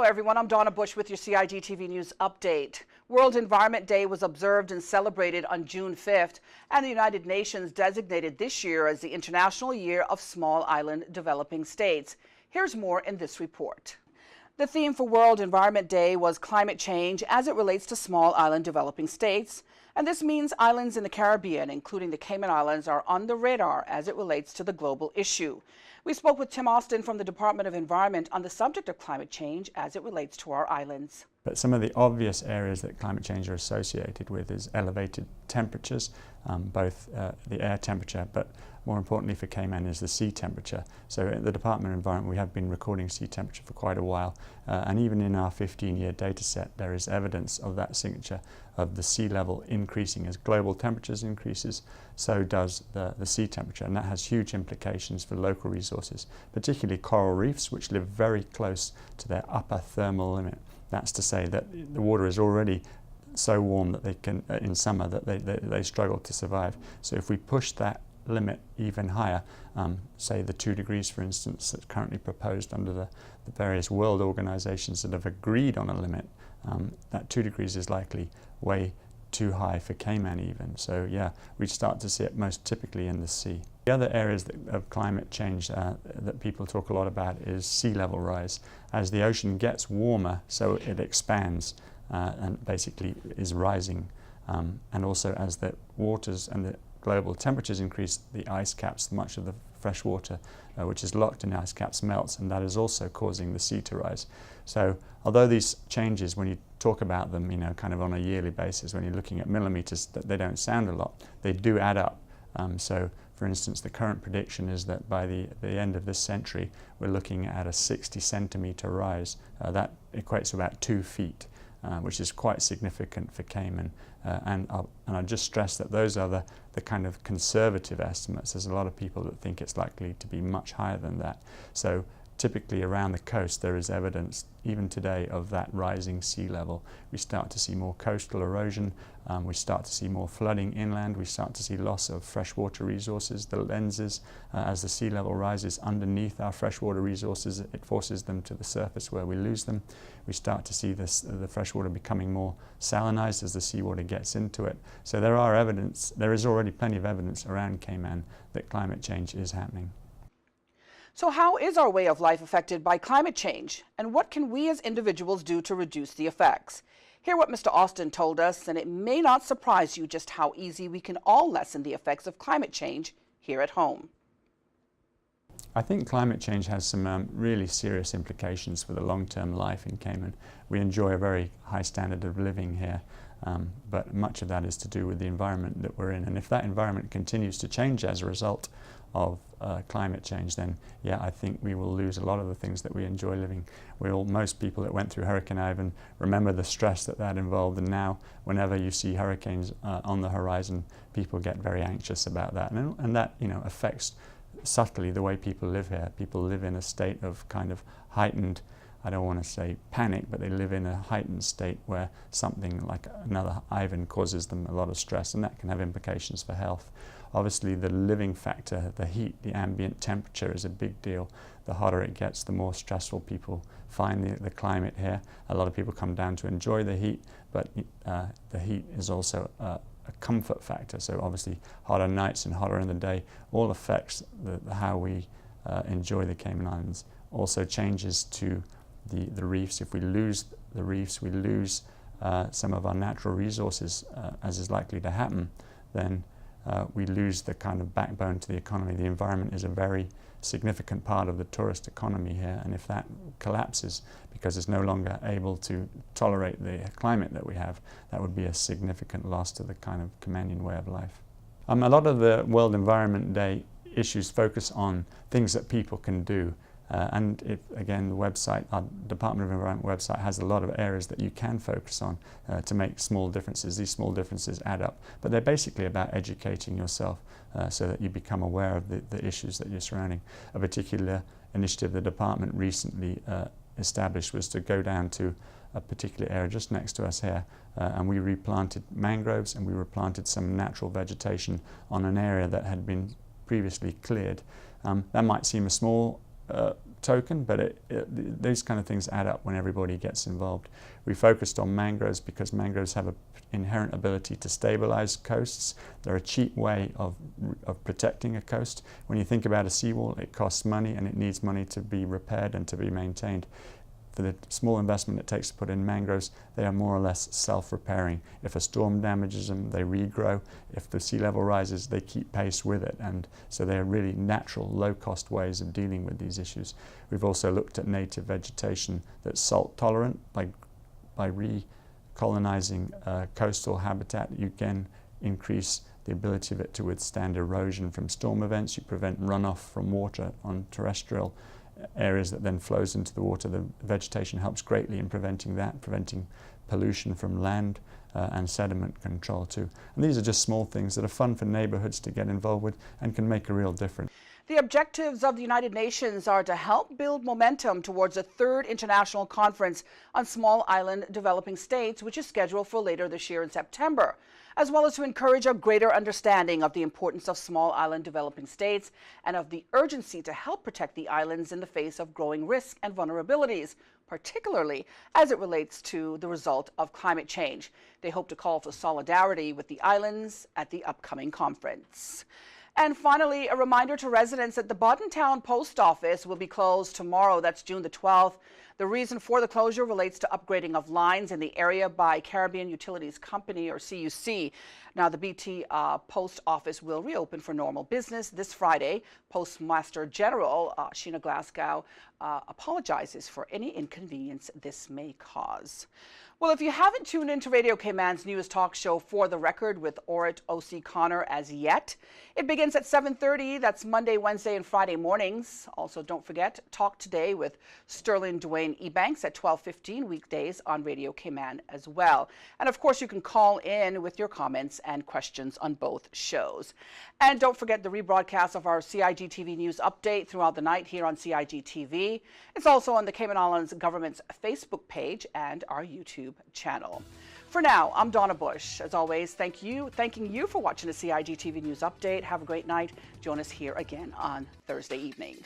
everyone, I'm Donna Bush with your CIG TV News Update. World Environment Day was observed and celebrated on June 5th, and the United Nations designated this year as the International Year of Small Island Developing States. Here's more in this report. The theme for World Environment Day was climate change as it relates to small island developing states. And this means islands in the Caribbean, including the Cayman Islands, are on the radar as it relates to the global issue. We spoke with Tim Austin from the Department of Environment on the subject of climate change as it relates to our islands. But some of the obvious areas that climate change are associated with is elevated temperatures, both the air temperature, but more importantly for Cayman is the sea temperature. So at the Department of Environment we have been recording sea temperature for quite a while, and even in our 15-year data set there is evidence of that signature of the sea level increasing. As global temperatures increases, so does the sea temperature, and that has huge implications for local resources, particularly coral reefs, which live very close to their upper thermal limit. That's to say that the water is already so warm that they can, in summer, that they struggle to survive. So if we push that limit even higher, say the 2 degrees for instance that's currently proposed under the various world organizations that have agreed on a limit, that 2 degrees is likely way too high for Cayman even. So yeah, we'd start to see it most typically in the sea. The other areas of climate change that people talk a lot about is sea level rise. As the ocean gets warmer, so it expands and basically is rising, and also as the waters and the global temperatures increase, the ice caps, much of the fresh water which is locked in ice caps melts, and that is also causing the sea to rise. So although these changes, when you talk about them, you know, kind of on a yearly basis, when you're looking at millimeters, that they don't sound a lot, they do add up. So for instance, the current prediction is that by the end of this century we're looking at a 60 centimeter rise. That equates to about 2 feet. Which is quite significant for Cayman, and I just stress that those are the kind of conservative estimates. There's a lot of people that think it's likely to be much higher than that. So typically around the coast there is evidence even today of that rising sea level. We start to see more coastal erosion, we start to see more flooding inland, we start to see loss of freshwater resources, the lenses, as the sea level rises underneath our freshwater resources, it forces them to the surface where we lose them. We start to see the freshwater becoming more salinized as the seawater gets into it. So there is already plenty of evidence around Cayman that climate change is happening. So how is our way of life affected by climate change? And what can we as individuals do to reduce the effects? Hear what Mr. Austin told us, and it may not surprise you just how easy we can all lessen the effects of climate change here at home. I think climate change has some really serious implications for the long-term life in Cayman. We enjoy a very high standard of living here, but much of that is to do with the environment that we're in. And if that environment continues to change as a result of climate change, then yeah, I think we will lose a lot of the things that we enjoy living. Most people that went through Hurricane Ivan remember the stress that involved, and now whenever you see hurricanes on the horizon, people get very anxious about that, and that, you know, affects subtly the way people live here. People live in a state of kind of heightened, I don't want to say panic, but they live in a heightened state where something like another Ivan causes them a lot of stress, and that can have implications for health. Obviously the living factor, the heat, the ambient temperature is a big deal. The hotter it gets, the more stressful people find the climate here. A lot of people come down to enjoy the heat, but the heat is also a comfort factor. So obviously hotter nights and hotter in the day all affects how we enjoy the Cayman Islands. Also changes to the reefs. If we lose the reefs, we lose some of our natural resources, as is likely to happen, then we lose the kind of backbone to the economy. The environment is a very significant part of the tourist economy here, and if that collapses because it's no longer able to tolerate the climate that we have, that would be a significant loss to the kind of Caymanian way of life. A lot of the World Environment Day issues focus on things that people can do. And again, the website, our Department of Environment website, has a lot of areas that you can focus on to make small differences. These small differences add up, but they're basically about educating yourself so that you become aware of the issues that you're surrounding. A particular initiative the department recently established was to go down to a particular area just next to us here, and we replanted mangroves and we replanted some natural vegetation on an area that had been previously cleared. That might seem a small token, but these kind of things add up when everybody gets involved. We focused on mangroves because mangroves have an inherent ability to stabilize coasts. They're a cheap way of protecting a coast. When you think about a seawall, it costs money and it needs money to be repaired and to be maintained. For the small investment it takes to put in mangroves, they are more or less self-repairing. If a storm damages them, they regrow. If the sea level rises, they keep pace with it. And so they are really natural, low-cost ways of dealing with these issues. We've also looked at native vegetation that's salt-tolerant. By recolonizing coastal habitat, you can increase the ability of it to withstand erosion from storm events. You prevent runoff from water on terrestrial areas that then flows into the water. The vegetation helps greatly in preventing that, preventing pollution from land and sediment control too. And these are just small things that are fun for neighborhoods to get involved with and can make a real difference. The objectives of the United Nations are to help build momentum towards a third international conference on small island developing states, which is scheduled for later this year in September, as well as to encourage a greater understanding of the importance of small island developing states and of the urgency to help protect the islands in the face of growing risks and vulnerabilities, particularly as it relates to the result of climate change. They hope to call for solidarity with the islands at the upcoming conference. And finally, a reminder to residents that the Bodden Town post office will be closed tomorrow. That's June the 12th. The reason for the closure relates to upgrading of lines in the area by Caribbean Utilities Company, or CUC. Now, the BT post office will reopen for normal business this Friday. Postmaster General Sheena Glasgow apologizes for any inconvenience this may cause. Well, if you haven't tuned into Radio Cayman's news talk show For the Record with Orit O.C. Connor as yet, it begins at 7:30. That's Monday, Wednesday, and Friday mornings. Also, don't forget, Talk Today with Sterling Dwayne Ebanks at 12:15 weekdays on Radio Cayman as well. And of course, you can call in with your comments and questions on both shows. And don't forget the rebroadcast of our CIG TV news update throughout the night here on CIG TV. It's also on the Cayman Islands government's Facebook page and our YouTube channel. For now, I'm Donna Bush. As always, thanking you for watching the CIG TV news update. Have a great night. Join us here again on Thursday evening.